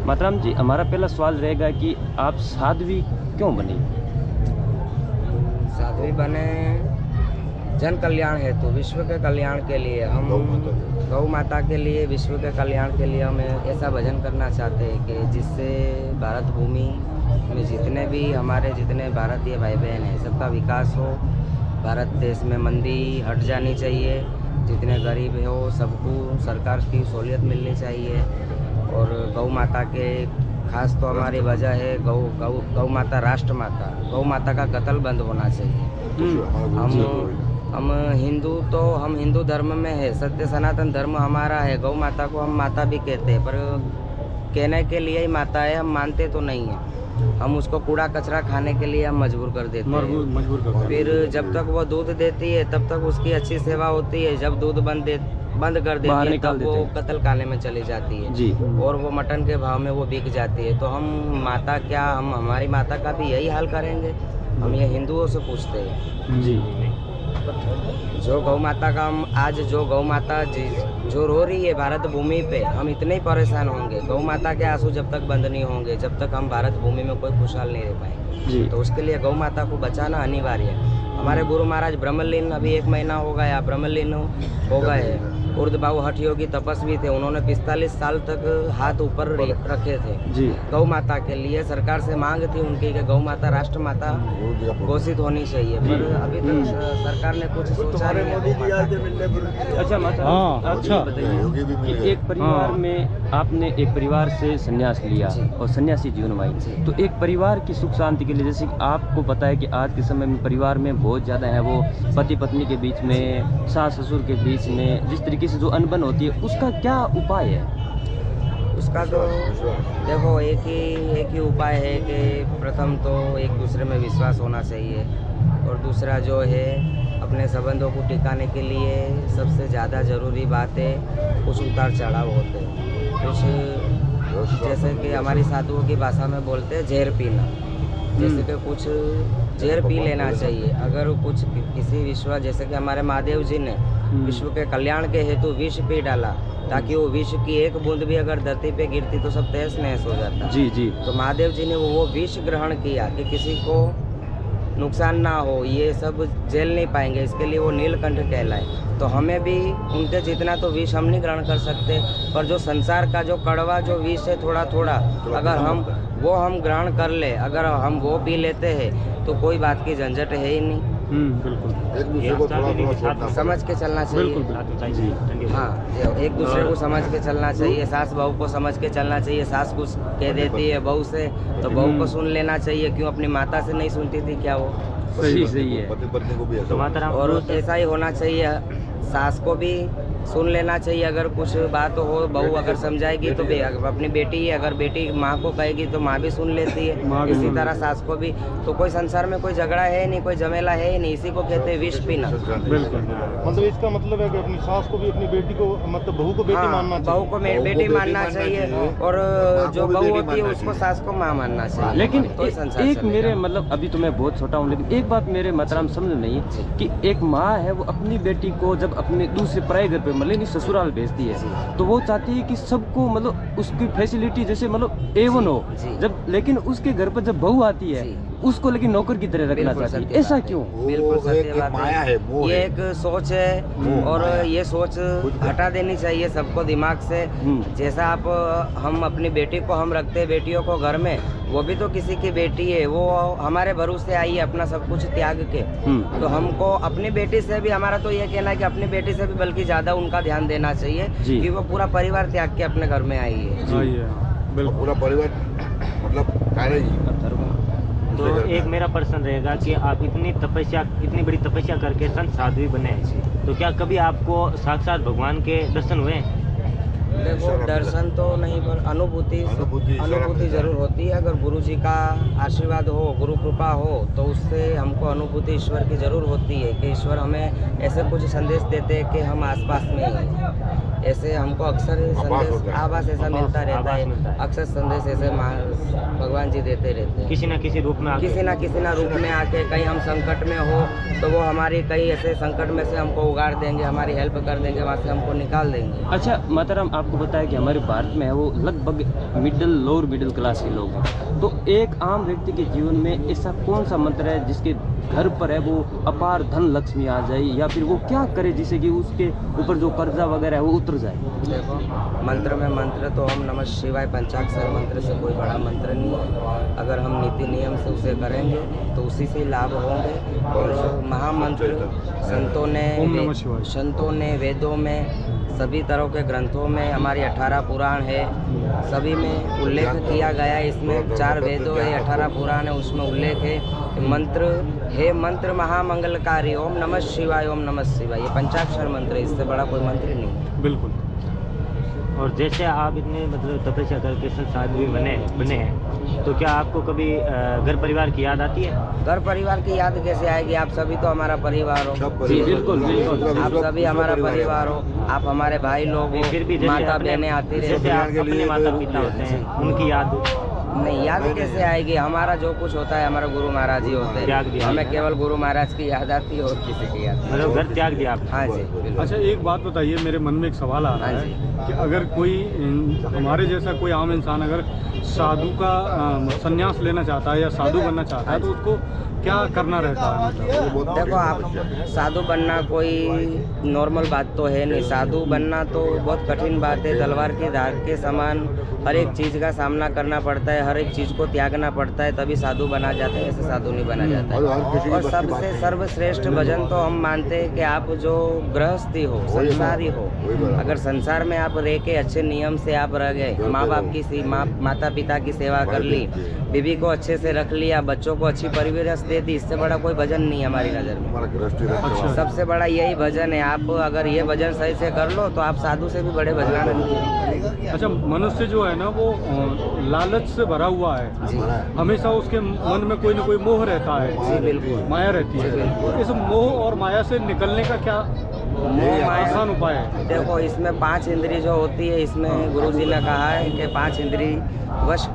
माताराम जी, हमारा पहला सवाल रहेगा कि आप साध्वी क्यों बनी? साध्वी बने जन कल्याण हेतु, विश्व के कल्याण के लिए। हम गौ माता के लिए, विश्व के कल्याण के लिए हम ऐसा भजन करना चाहते हैं कि जिससे भारत भूमि में जितने भारतीय भाई बहन हैं सबका विकास हो। भारत देश में मंदी हट जानी चाहिए, जितने गरीब हो सबको सरकार की सहूलियत मिलनी चाहिए। और गौ माता के खास तो हमारी वजह है गौ माता राष्ट्र माता, गौ माता का कत्ल बंद होना चाहिए। हम हिंदू धर्म में है, सत्य सनातन धर्म हमारा है। गौ माता को हम माता भी कहते हैं, पर कहने के लिए ही माता है, हम मानते तो नहीं है। हम उसको कूड़ा कचरा खाने के लिए हम मजबूर कर देते हैं। फिर जब तक वो दूध देती है तब तक उसकी अच्छी सेवा होती है। जब दूध बंद कर देती है तब वो कत्ल खाने में चली जाती है जी। और वो मटन के भाव में वो बिक जाती है। तो हम माता क्या, हम हमारी माता का भी यही हाल करेंगे? हम ये हिंदुओं से पूछते हैं जी। जो गौ माता का हम आज जो गौ माता जो रो रही है भारत भूमि पे, हम इतने ही परेशान होंगे। गौ माता के आंसू जब तक बंद नहीं होंगे, जब तक हम भारत भूमि में कोई खुशहाल नहीं रह पाएंगे। तो उसके लिए गौ माता को बचाना अनिवार्य है। हमारे गुरु महाराज ब्रह्मलीन अभी 1 महीना हो गया, ब्रह्मलीन हो गए। उर्दबाऊ हठ योगी तपस्वी थे, उन्होंने 45 साल तक हाथ ऊपर रखे थे जी। गौ माता के लिए सरकार से मांग थी उनकी कि गौ माता राष्ट्र माता घोषित होनी चाहिए, पर अभी तक सरकार ने कुछ सोचा नहीं। अच्छा अच्छा, एक परिवार में आपने एक परिवार से संन्यास लिया और सन्यासी जीवन में आई, तो एक परिवार की सुख शांति के लिए, जैसे कि आपको पता है कि आज के समय में परिवार में बहुत ज़्यादा है वो पति पत्नी के बीच में, सास ससुर के बीच में जिस तरीके से जो अनबन होती है, उसका क्या उपाय है? उसका तो देखो एक ही उपाय है कि प्रथम तो एक दूसरे में विश्वास होना चाहिए, और दूसरा जो है अपने संबंधों को टिकाने के लिए सबसे ज़्यादा ज़रूरी बात है कुछ उतार चढ़ाव होते हैं। कुछ जैसे कि हमारी साधुओं की भाषा में बोलते हैं जहर पीना, जैसे कि कुछ जहर पी लेना चाहिए। अगर कुछ किसी विश्व, जैसे कि हमारे महादेव जी ने विश्व के कल्याण के हेतु विष पी डाला, ताकि वो विष की एक बूंद भी अगर धरती पे गिरती तो सब तहस नहस हो जाता जी जी। तो महादेव जी ने वो विष ग्रहण किया कि किसी को नुकसान ना हो, ये सब झेल नहीं पाएंगे, इसके लिए वो नीलकंठ कहलाए। तो हमें भी उनके जितना तो विष हम नहीं ग्रहण कर सकते, पर जो संसार का जो कड़वा जो विष है थोड़ा थोड़ा अगर हम ग्रहण कर ले, अगर हम वो पी लेते हैं तो कोई बात की झंझट है ही नहीं। बिल्कुल। समझ के चलना चाहिए। हाँ, एक दूसरे को समझ के चलना चाहिए। सास बहू को समझ के चलना चाहिए। सास कुछ कह देती है बहू से तो बहू को सुन लेना चाहिए। क्यों अपनी माता से नहीं सुनती थी क्या वो? सही है। और ऐसा ही होना चाहिए, सास को भी सुन लेना चाहिए। अगर कुछ बात हो, बहू अगर समझाएगी तो अपनी बेटी है, अगर बेटी माँ को कहेगी तो माँ भी सुन लेती है। इसी तरह सास को भी। तो कोई संसार में कोई झगड़ा है नहीं, कोई झमेला है नहीं, इसी को कहते हैं विष पीना। बिल्कुल। मतलब इसका मतलब है कि अपनी सास को भी अपनी बेटी को, मतलब बहू को बेटी मानना चाहिए। बहू को बेटी मानना चाहिए, और जो बहू होती है उसको सास को माँ मानना चाहिए। लेकिन एक मेरे मतलब अभी तो मैं बहुत छोटा हूँ, लेकिन एक बात मेरे मातराम समझ नहीं कि एक माँ है वो अपनी बेटी को जब अपने दूसरे पराये घर पे मतलब ससुराल भेजती है तो वो चाहती है कि सबको मतलब उसकी फैसिलिटी जैसे मतलब A1 हो, जब लेकिन उसके घर पर जब बहू आती है उसको लेकिन नौकर की तरह रखना चाहती है। ऐसा क्यों? बिल्कुल सत्य बात है। ये एक सोच है और ये सोच हटा देनी चाहिए सबको दिमाग से। जैसा हम अपनी बेटी को हम रखते हैं, बेटियों को घर में, वो भी तो किसी की बेटी है, वो हमारे भरोसे आई है अपना सब कुछ त्याग के। तो हमको अपनी बेटी से भी, हमारा तो ये कहना है कि अपनी बेटी से भी बल्कि ज्यादा उनका ध्यान देना चाहिए कि वो पूरा परिवार त्याग के अपने घर में आई है। पूरा परिवार मतलब तो एक मेरा प्रश्न रहेगा कि आप इतनी बड़ी तपस्या करके संत साध्वी बने, तो क्या कभी आपको साक्षात भगवान के दर्शन हुए? देखो, दर्शन तो नहीं पर अनुभूति जरूर होती है। अगर गुरु जी का आशीर्वाद हो, गुरु कृपा हो, तो उससे हमको अनुभूति ईश्वर की जरूर होती है कि ईश्वर हमें ऐसे कुछ संदेश देते हैं कि हम आसपास में ही हैं। ऐसे हमको अक्सर संदेश आभास ऐसा मिलता रहता आभास मिलता है, है। अक्सर संदेश ऐसे भगवान जी देते रहते हैं। किसी न किसी रूप में आके। किसी ना रूप में आके, कहीं हम संकट में हो तो वो हमारी कई ऐसे संकट में से हमको उगार देंगे, हमारी हेल्प कर देंगे, वहाँ से हमको निकाल देंगे। अच्छा माताराम, आपको बताया कि हमारे भारत में है वो लगभग लोअर मिडिल क्लास के लोग हैं, तो एक आम व्यक्ति के जीवन में ऐसा कौन सा मंत्र है जिसके घर पर है वो अपार धन लक्ष्मी आ जाए, या फिर वो क्या करे जिससे कि उसके ऊपर जो कर्जा वगैरह है वो उतर जाए? देखो, मंत्र में मंत्र तो ओम नमः शिवाय पंचाक्षर मंत्र से कोई बड़ा मंत्र नहीं है। अगर हम नीति नियम से उसे करेंगे तो उसी से लाभ होंगे। और महामंत्र संतों ने वेदों में, सभी तरह के ग्रंथों में, हमारी 18 पुराण है, सभी में उल्लेख किया गया है। इसमें 4 वेदों है, 18 पुराण है, उसमें उल्लेख है। मंत्र है, मंत्र महामंगलकारी, ओम नमः शिवाय, ओम नमः शिवाय, ये पंचाक्षर मंत्र है, इससे बड़ा कोई मंत्र नहीं है। बिल्कुल। और जैसे आप इतने मतलब तपस्या करके संसाधु बने हैं, तो क्या आपको कभी घर परिवार की याद आती है? घर परिवार की याद कैसे आएगी? आप सभी तो हमारा परिवार हो। जी बिल्कुल बिल्कुल, आप सभी हमारा परिवार हो, आप हमारे भाई लोग हो, फिर भी जैसे माता अपने- बहनें आती जैसे रहती आप अपने माता पिता होते हैं, उनकी याद नहीं, याद कैसे आएगी? हमारा जो कुछ होता है हमारे गुरु महाराज ही होते त्याग हैं, दिया। हमें केवल गुरु महाराज की याद आती है और किसी की याद नहीं। मतलब घर त्याग दिया आपने। हाँ जी बिल्कुल। अच्छा, एक बात बताइए, मेरे मन में एक सवाल आ रहा हाँ है कि अगर कोई हमारे जैसा कोई आम इंसान अगर साधु का संन्यास लेना चाहता है या साधु बनना चाहता है, तो उसको क्या करना रहता है? मतलब देखो, आप साधु बनना कोई नॉर्मल बात तो है नहीं। साधु बनना तो बहुत कठिन बात है। तलवार की धार के समान हर एक चीज़ का सामना करना पड़ता है, हर एक चीज़ को त्यागना पड़ता है, तभी साधु बना जाते हैं, ऐसे साधु नहीं बना जाता है। और सबसे सर्वश्रेष्ठ भजन तो हम मानते हैं कि आप जो गृहस्थी हो, संसारी हो, अगर संसार में आप रह के अच्छे नियम से आप रह गए, माँ बाप की माता पिता की सेवा कर ली, बीवी को अच्छे से रख लिया, बच्चों को अच्छी परवरिश दे दी, इससे बड़ा कोई भजन नहीं है हमारी नज़र में। सबसे बड़ा यही भजन है। आप अगर ये भजन सही से कर लो तो आप साधु से भी बड़े भजन नहीं। अच्छा, मनुष्य जो है ना वो लालच से भरा हुआ है, जी हमेशा उसके मन में कोई ना कोई मोह रहता है, जी बिल्कुल। माया रहती है। इस मोह और माया से निकलने का क्या आसान उपाय है? देखो, इसमें 5 इंद्री जो होती है, इसमें गुरुजी ने कहा है कि 5 इंद्री वश,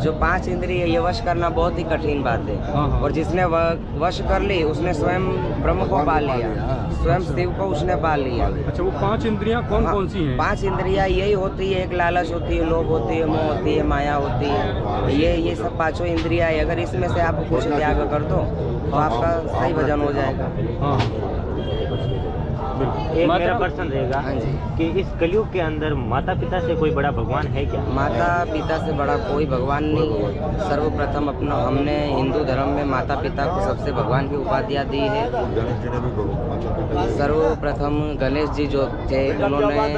जो 5 इंद्रिय ये वश करना बहुत ही कठिन बात है। हाँ। और जिसने वश कर ली उसने स्वयं ब्रह्म को पा लिया, स्वयं शिव को उसने पा लिया। अच्छा, वो 5 इंद्रियां कौन कौन सी हैं? 5 इंद्रियां यही होती है, एक लालच होती है, लोभ होती है, मोह होती है, माया होती है, ये सब 5 इंद्रियां है। अगर इसमें से आप कुछ त्याग कर दो तो आपका सही भजन हो जाएगा। हाँ, एक मेरा प्रश्न रहेगा हाँ जी। कि इस कलयुग के अंदर माता पिता से कोई बड़ा भगवान है क्या? माता पिता से बड़ा कोई भगवान नहीं है। सर्वप्रथम अपना हमने हिंदू धर्म में माता पिता को सबसे भगवान की उपाधियाँ दी है। सर्वप्रथम गणेश जी जो थे, उन्होंने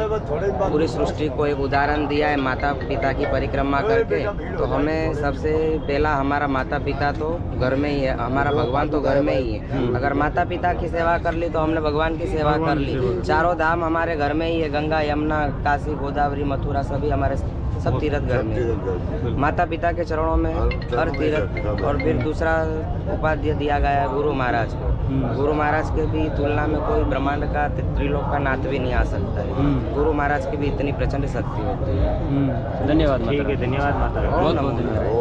पूरी सृष्टि को एक उदाहरण दिया है माता पिता की परिक्रमा करके। तो हमें सबसे पहला हमारा माता पिता तो घर में ही है, हमारा भगवान तो घर में ही है। अगर माता पिता की सेवा कर ली तो हमने भगवान की सेवा कर ली। चारों धाम हमारे घर में ही है, गंगा यमुना काशी गोदावरी मथुरा सभी हमारे सब तीर्थ घर में है। माता पिता के चरणों में हर तीर्थ। और फिर दूसरा उपाध्याय दिया गया है गुरु महाराज को। गुरु महाराज के भी तुलना में कोई ब्रह्मांड का त्रिलोक का नाथ भी नहीं आ सकता है। गुरु महाराज की भी इतनी प्रचंड शक्ति होती है। धन्यवाद ठीक है, धन्यवाद माता। ओम नमो नारायण।